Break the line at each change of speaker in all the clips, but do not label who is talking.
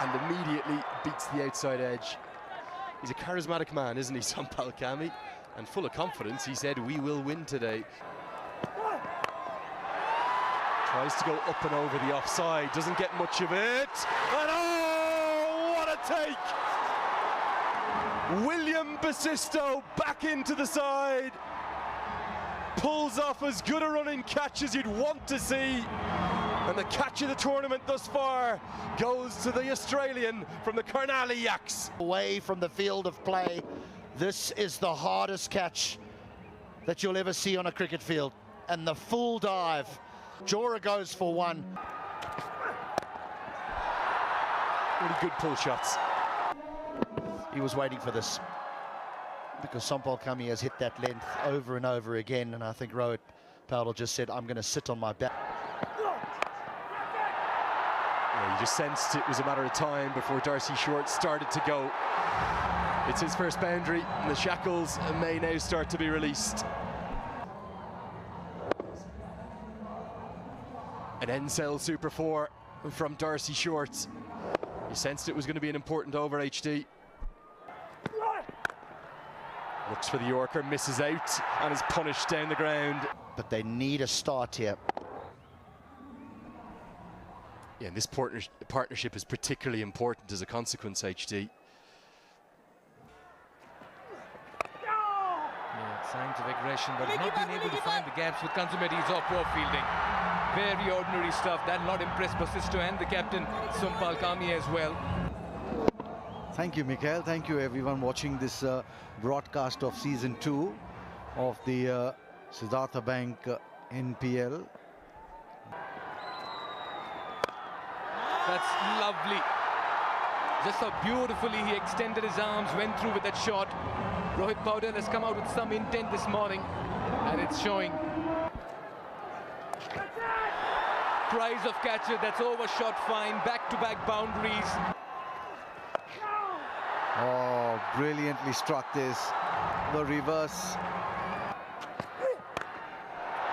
and immediately beats the outside edge. He's a charismatic man, isn't he, Sampal Kami? And full of confidence, he said, "We will win today." Tries to go up and over the offside, doesn't get much of it. And oh, what a take! William Basisto back into the side. Pulls off as good a running catch as you'd want to see. And the catch of the tournament thus far goes to the Australian from the Karnali Yaks.
Away from the field of play, this is the hardest catch that you'll ever see on a cricket field. And the full dive, Jora goes for one.
Really good pull shots.
He was waiting for this, because Sampal Kami has hit that length over and over again, and I think Rohit Powell just said, "I'm going to sit on my back."
Yeah, you just sensed it was a matter of time before Darcy Short started to go. It's his first boundary, and the shackles may now start to be released. An Ensel Super 4 from Darcy Short. You sensed it was going to be an important over, HD. Looks for the Yorker, misses out, and is punished down the ground.
But they need a start here.
Yeah, and this partnership is particularly important as a consequence, HD.
Yeah, signs of aggression, but not being able to find the gaps with consummates or poor fielding. Very ordinary stuff. That'll not impress Basisto and the captain, Sampal Kami, as well.
Thank you, Mikhail. Thank you, everyone, watching this broadcast of Season 2 of the Siddhartha Bank NPL.
That's lovely. Just how beautifully he extended his arms, went through with that shot. Rohit Powell has come out with some intent this morning, and it's showing. Prize of catcher, that's overshot fine, back-to-back boundaries.
Oh, brilliantly struck this. The reverse.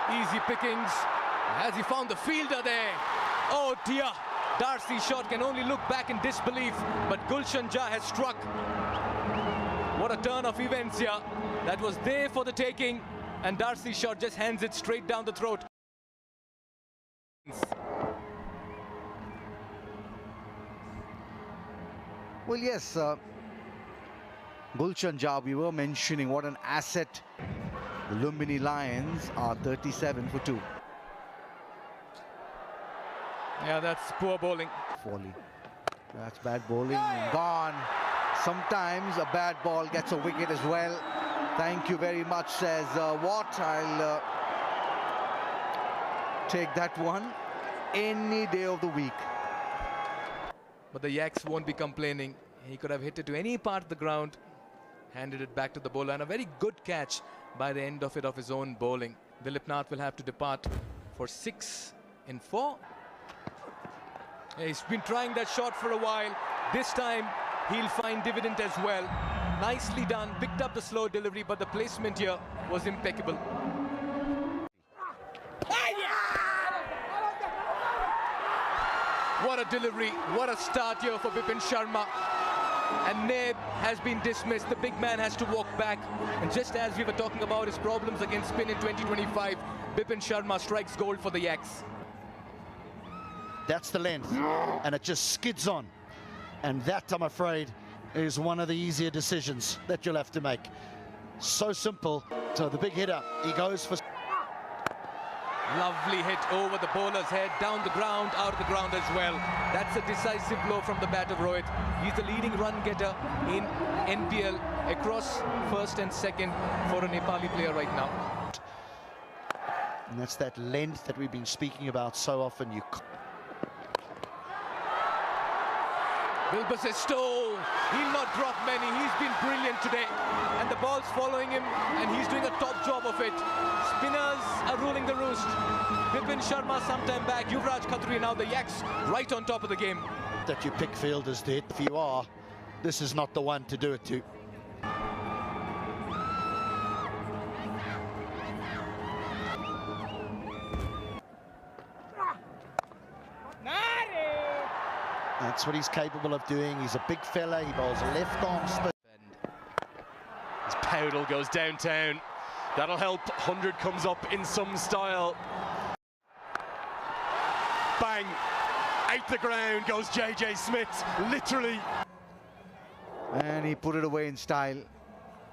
Easy pickings. Has he found the fielder there? Oh dear. Darcy Short can only look back in disbelief, but Gulshan Jha has struck. What a turn of events here. That was there for the taking, and Darcy Short just hands it straight down the throat.
Well, yes, Gulshan Jha, we were mentioning what an asset. The Lumbini Lions are 37 for 2.
Yeah, that's poor bowling.
Foley. That's bad bowling and gone. Sometimes a bad ball gets a wicket as well. Thank you very much, says Watt. I'll take that one any day of the week.
But the Yaks won't be complaining. He could have hit it to any part of the ground, handed it back to the bowler, and a very good catch by the end of it of his own bowling. Dilip Nath will have to depart for 6 in 4. He's been trying that shot for a while. This time he'll find dividend as well. Nicely done, picked up the slow delivery, but the placement here was impeccable. What a delivery, what a start here for Bipin Sharma. And Neb has been dismissed. The big man has to walk back. And just as we were talking about his problems against spin in 2025, Bipin Sharma strikes gold for the Yaks.
That's the length, and it just skids on. And that, I'm afraid, is one of the easier decisions that you'll have to make. So simple. So the big hitter, he goes for...
Lovely hit over the bowler's head, down the ground, out of the ground as well. That's a decisive blow from the bat of Rohit. He's the leading run getter in NPL across first and second for a Nepali player right now.
And that's that length that we've been speaking about so often.
Basisto, he'll not drop many. He's been brilliant today, and the ball's following him, and he's doing a top job of it. Spinners are ruling the roost. Bipin Sharma sometime back, Yuvraj Khatri, now the Yaks right on top of the game.
That you pick fielders to hit. If you are, this is not the one to do it to. That's what he's capable of doing. He's a big fella. He bowls a left arm spin.
As Powdle goes downtown, that'll help. 100 comes up in some style. Bang! Out the ground goes JJ Smith, literally.
And he put it away in style.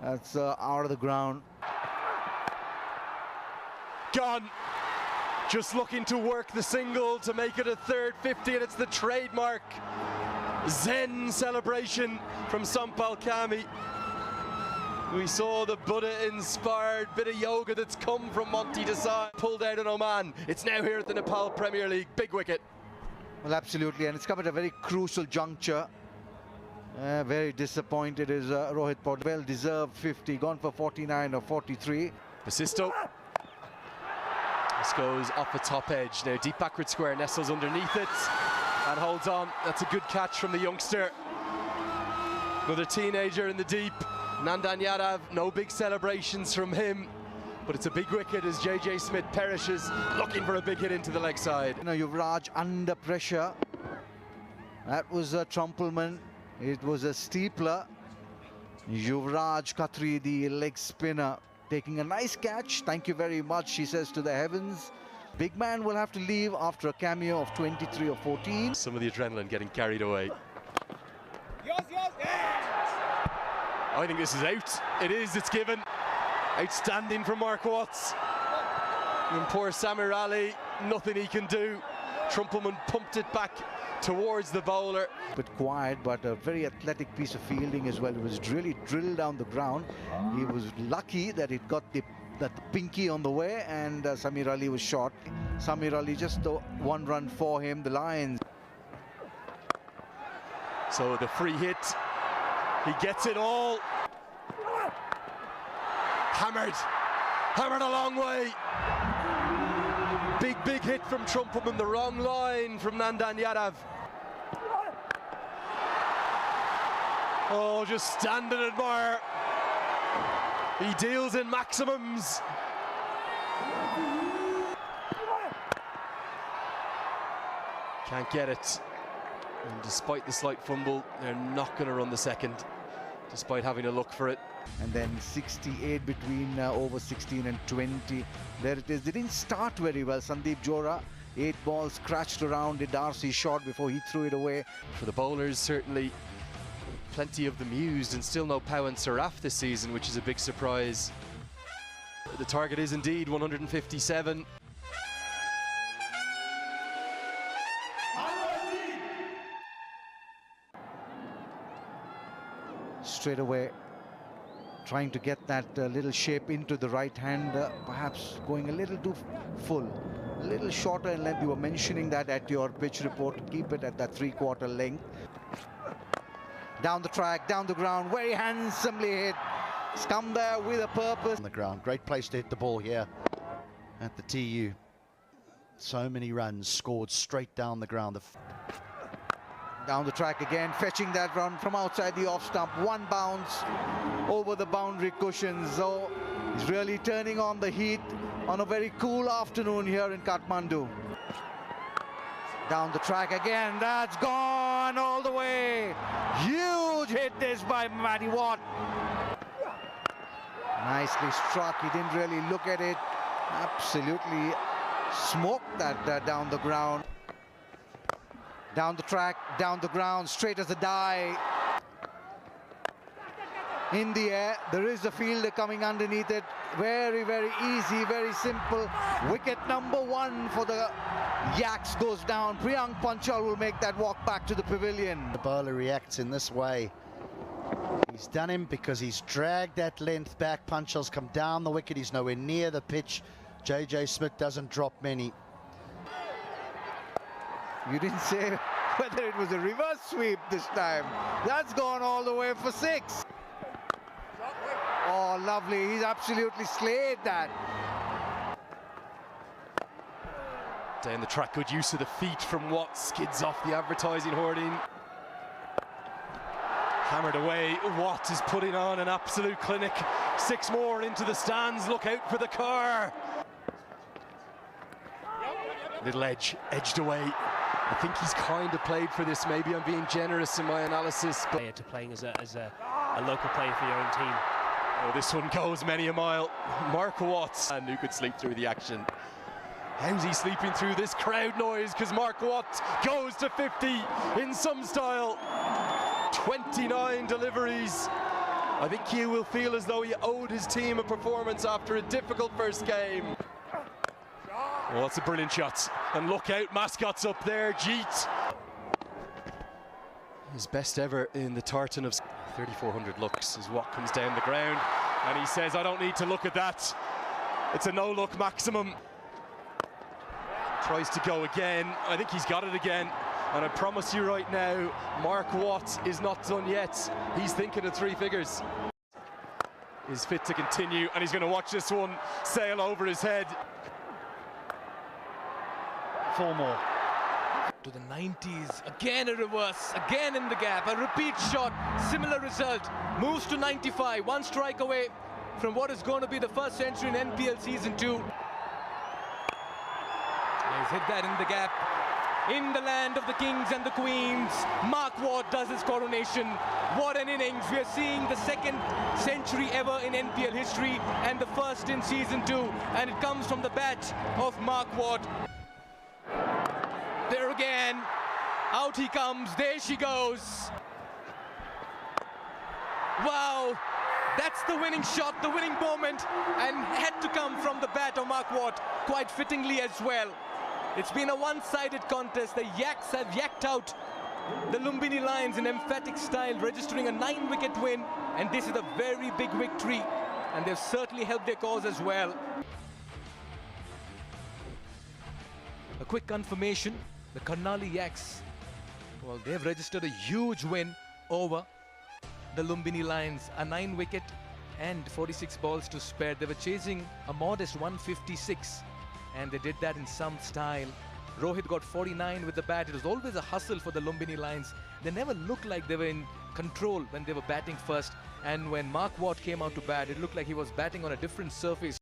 That's out of the ground.
Gone. Just looking to work the single to make it a third 50, and it's the trademark Zen celebration from Sampal Kami. We saw the Buddha-inspired bit of yoga that's come from Monty Desai. Pulled out in Oman. It's now here at the Nepal Premier League. Big wicket.
Well, absolutely, and it's come at a very crucial juncture. Very disappointed is Rohit Paul. Well-deserved 50, gone for 49 or 43.
Basisto. This goes off the top edge. Now deep backward square, nestles underneath it and holds on. That's a good catch from the youngster. Another teenager in the deep. Nandan Yadav, no big celebrations from him, but it's a big wicket as JJ Smith perishes, looking for a big hit into the leg side.
You know, Yuvraj under pressure. That was a Trumpelman. It was a steepler. Yuvraj Khatri, the leg spinner, taking a nice catch. Thank you very much, she says to the heavens. Big man will have to leave after a cameo of 23 or 14.
Some of the adrenaline getting carried away. I think this is out. It is, it's given. Outstanding from Mark Watts. And poor Samir Ali, nothing he can do. Trumpelman pumped it back towards the bowler.
But quiet, but a very athletic piece of fielding as well. It was really drilled down the ground. He was lucky that it got that pinky on the way, and Samir Ali was short. Samir Ali just the one run for him, the Lions.
So the free hit, he gets it all. Hammered a long way. Big hit from Trumpelman, the wrong line from Nandan Yadav. Oh, just stand and admire. He deals in maximums. Can't get it. And despite the slight fumble, they're not going to run the second, despite having a look for it.
And then 68 between over 16 and 20. There it is. They didn't start very well. Sandeep Johra, 8 balls scratched around a Darcy shot before he threw it away.
For the bowlers, certainly plenty of them used, and still no Pawan Saraf this season, which is a big surprise. The target is indeed 157.
Straight away, trying to get that little shape into the right hand, perhaps going a little too full, a little shorter in length. You were mentioning that at your pitch report, to keep it at that 3/4 length. Down the track, down the ground, very handsomely hit. It's come there with a purpose.
On the ground, great place to hit the ball here at the TU. So many runs scored straight down the ground.
Down the track again, fetching that run from outside the off stump. One bounce over the boundary cushions. So he's really turning on the heat on a very cool afternoon here in Kathmandu. Down the track again, that's gone all the way. Huge hit this by Matty Watt. Nicely struck, he didn't really look at it. Absolutely smoked that down the ground. Down the track, down the ground, straight as a die. In the air, there is a fielder coming underneath it. Very, very easy, very simple. Wicket number 1 for the Yaks goes down. Priyank Panchal will make that walk back to the pavilion.
The bowler reacts in this way. He's done him because he's dragged that length back. Panchal's come down the wicket. He's nowhere near the pitch. JJ Smith doesn't drop many.
You didn't say whether it was a reverse sweep this time. That's gone all the way for 6. Oh, lovely. He's absolutely slayed that.
Down the track, good use of the feet from Watt. Skids off the advertising hoarding. Hammered away. Watt is putting on an absolute clinic. 6 more into the stands. Look out for the car. Little edge, edged away. I think he's kind of played for this. Maybe I'm being generous in my analysis, but
to playing as a local player for your own team.
oh, this one goes many a mile. Mark Watts, and who could sleep through the action. How's he sleeping through this crowd noise? Because Mark Watts goes to 50 in some style. 29 deliveries. I think he will feel as though he owed his team a performance after a difficult first game. Oh, that's a brilliant shot. And look out, Mascot's up there, Jeet. His best ever in the tartan of 3,400 looks is what comes down the ground. And he says, I don't need to look at that. It's a no-look maximum. Tries to go again. I think he's got it again. And I promise you right now, Mark Watts is not done yet. He's thinking of three figures. He's fit to continue, and he's going to watch this one sail over his head.
4 more.
To the 90s, again a reverse, again in the gap, a repeat shot, similar result, moves to 95, 1 strike away from what is going to be the first century in NPL Season 2. He's hit that in the gap. In the land of the kings and the queens, Mark Watt does his coronation. What an innings. We are seeing the 2nd century ever in NPL history and the first in Season 2. And it comes from the bat of Mark Watt. There again, out he comes, there she goes. Wow, that's the winning shot, the winning moment, and had to come from the bat of Mark Watt, quite fittingly as well. It's been a one-sided contest. The Yaks have yacked out the Lumbini Lions in emphatic style, registering a 9-wicket win, and this is a very big victory, and they've certainly helped their cause as well. A quick confirmation, the Karnali Yaks, well, they've registered a huge win over the Lumbini Lions, a 9-wicket and 46 balls to spare. They were chasing a modest 156, and they did that in some style. Rohit got 49 with the bat. It was always a hustle for the Lumbini Lions. They never looked like they were in control when they were batting first, and when Mark Watt came out to bat, it looked like he was batting on a different surface.